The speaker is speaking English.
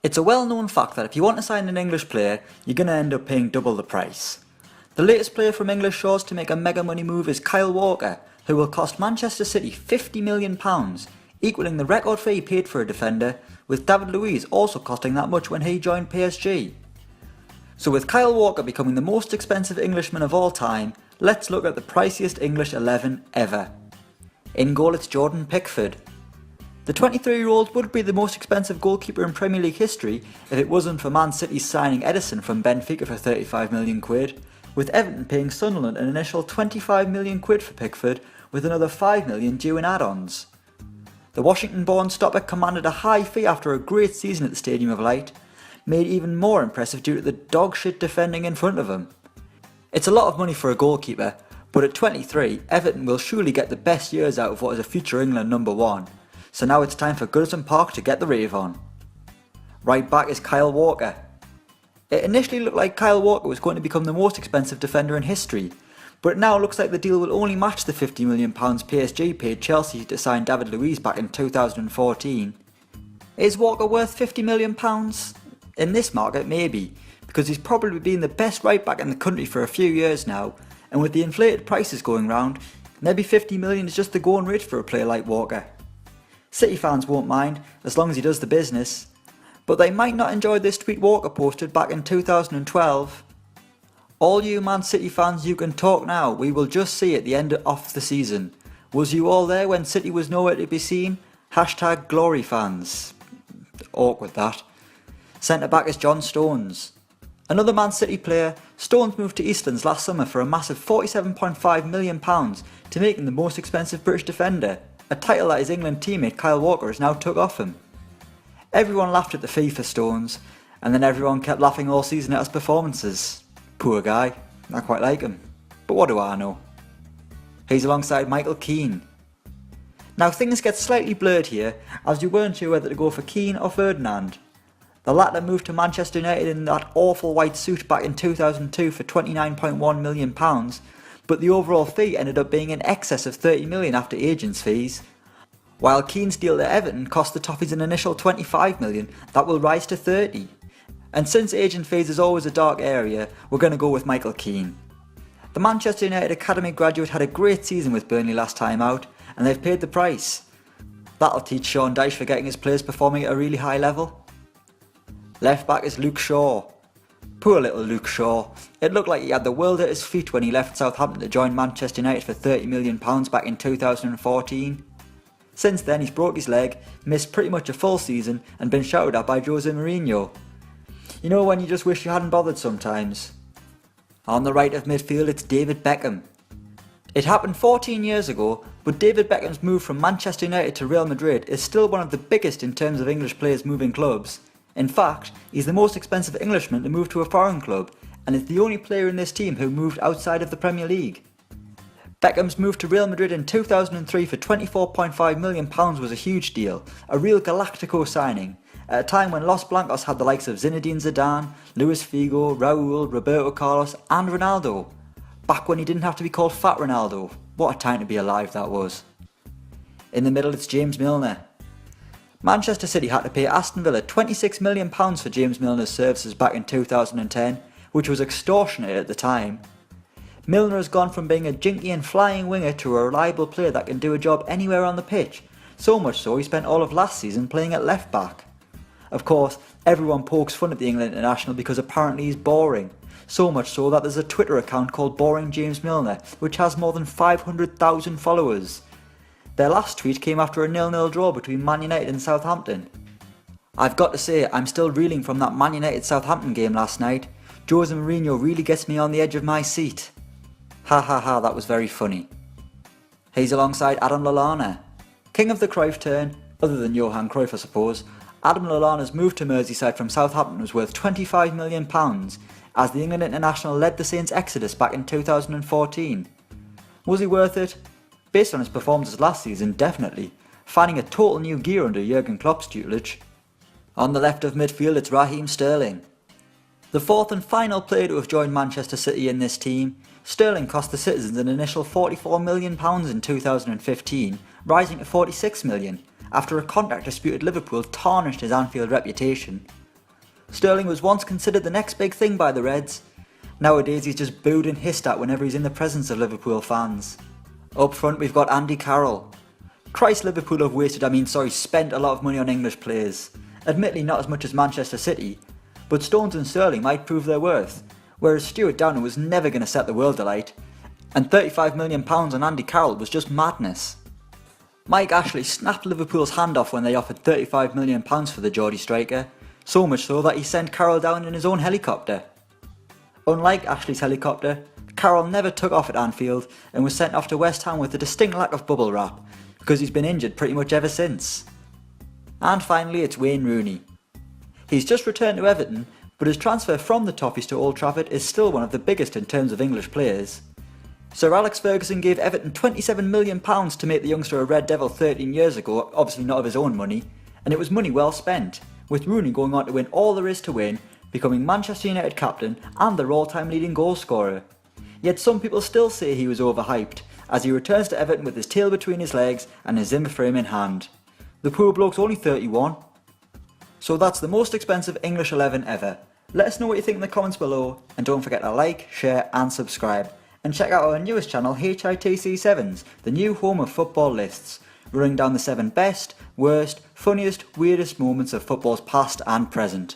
It's a well-known fact that if you want to sign an English player, you're going to end up paying double the price. The latest player from English shores to make a mega money move is Kyle Walker, who will cost Manchester City £50 million, equalling the record fee paid for a defender, with David Luiz also costing that much when he joined PSG. So with Kyle Walker becoming the most expensive Englishman of all time, let's look at the priciest English 11 ever. In goal it's Jordan Pickford. The 23-year-old would be the most expensive goalkeeper in Premier League history if it wasn't for Man City signing Edison from Benfica for £35 million, with Everton paying Sunderland an initial £25 million for Pickford, with another £5 million due in add-ons. The Washington-born stopper commanded a high fee after a great season at the Stadium of Light, made even more impressive due to the dog-shit defending in front of him. It's a lot of money for a goalkeeper, but at 23, Everton will surely get the best years out of what is a future England number one. So now it's time for Goodison Park to get the rave on. Right back is Kyle Walker. It initially looked like Kyle Walker was going to become the most expensive defender in history, but it now looks like the deal will only match the £50 million PSG paid Chelsea to sign David Luiz back in 2014. Is Walker worth £50 million? In this market, maybe, because he's probably been the best right back in the country for a few years now, and with the inflated prices going round, maybe £50 million is just the going rate for a player like Walker. City fans won't mind, as long as he does the business. But they might not enjoy this tweet Walker posted back in 2012. All you Man City fans, you can talk now, we will just see at the end of the season. Was you all there when City was nowhere to be seen? Hashtag glory fans. Awkward that. Centre back is John Stones. Another Man City player, Stones moved to Eastlands last summer for a massive £47.5 million to make him the most expensive British defender, a title that his England teammate Kyle Walker has now took off him. Everyone laughed at the fee for Stones, and then everyone kept laughing all season at his performances. Poor guy, I quite like him, but what do I know? He's alongside Michael Keane. Now things get slightly blurred here, as you weren't sure whether to go for Keane or Ferdinand. The latter moved to Manchester United in that awful white suit back in 2002 for £29.1 million, but the overall fee ended up being in excess of £30 million after agents' fees. While Keane's deal to Everton cost the Toffees an initial £25 million, that will rise to £30. And since agent fees is always a dark area, we're going to go with Michael Keane. The Manchester United Academy graduate had a great season with Burnley last time out, and they've paid the price. That'll teach Sean Dyche for getting his players performing at a really high level. Left back is Luke Shaw. Poor little Luke Shaw. It looked like he had the world at his feet when he left Southampton to join Manchester United for £30 million back in 2014. Since then he's broke his leg, missed pretty much a full season and been shouted at by Jose Mourinho. You know when you just wish you hadn't bothered sometimes? On the right of midfield it's David Beckham. It happened 14 years ago, but David Beckham's move from Manchester United to Real Madrid is still one of the biggest in terms of English players moving clubs. In fact, he's the most expensive Englishman to move to a foreign club, and is the only player in this team who moved outside of the Premier League. Beckham's move to Real Madrid in 2003 for £24.5 million was a huge deal, a real Galactico signing, at a time when Los Blancos had the likes of Zinedine Zidane, Luis Figo, Raul, Roberto Carlos and Ronaldo. Back when he didn't have to be called Fat Ronaldo. What a time to be alive that was. In the middle it's James Milner. Manchester City had to pay Aston Villa £26 million for James Milner's services back in 2010, which was extortionate at the time. Milner has gone from being a jinky and flying winger to a reliable player that can do a job anywhere on the pitch, so much so he spent all of last season playing at left back. Of course, everyone pokes fun at the England international because apparently he's boring, so much so that there's a Twitter account called Boring James Milner, which has more than 500,000 followers. Their last tweet came after a 0-0 draw between Man United and Southampton. I've got to say, I'm still reeling from that Man United Southampton game last night. Jose Mourinho really gets me on the edge of my seat. Ha ha ha, that was very funny. He's alongside Adam Lallana. King of the Cruyff turn, other than Johan Cruyff I suppose, Adam Lallana's move to Merseyside from Southampton was worth £25 million, as the England international led the Saints' exodus back in 2014. Was he worth it? Based on his performances last season, definitely, finding a total new gear under Jurgen Klopp's tutelage. On the left of midfield it's Raheem Sterling. The fourth and final player to have joined Manchester City in this team, Sterling cost the citizens an initial £44 million in 2015, rising to £46 million, after a contract dispute at Liverpool tarnished his Anfield reputation. Sterling was once considered the next big thing by the Reds. Nowadays he's just booed and hissed at whenever he's in the presence of Liverpool fans. Up front we've got Andy Carroll. Christ, Liverpool have spent a lot of money on English players. Admittedly not as much as Manchester City, but Stones and Sterling might prove their worth, whereas Stuart Downer was never going to set the world alight, and £35 million on Andy Carroll was just madness. Mike Ashley snapped Liverpool's hand off when they offered £35 million for the Geordie striker, so much so that he sent Carroll down in his own helicopter. Unlike Ashley's helicopter, Carroll never took off at Anfield and was sent off to West Ham with a distinct lack of bubble wrap, because he's been injured pretty much ever since. And finally it's Wayne Rooney. He's just returned to Everton, but his transfer from the Toffees to Old Trafford is still one of the biggest in terms of English players. Sir Alex Ferguson gave Everton £27 million to make the youngster a Red Devil 13 years ago, obviously not of his own money, and it was money well spent, with Rooney going on to win all there is to win, becoming Manchester United captain and their all-time leading goal scorer. Yet some people still say he was overhyped, as he returns to Everton with his tail between his legs and his Zimmer frame in hand. The poor bloke's only 31. So that's the most expensive English 11 ever. Let us know what you think in the comments below, and don't forget to like, share and subscribe. And check out our newest channel HITC7s, the new home of football lists, running down the 7 best, worst, funniest, weirdest moments of football's past and present.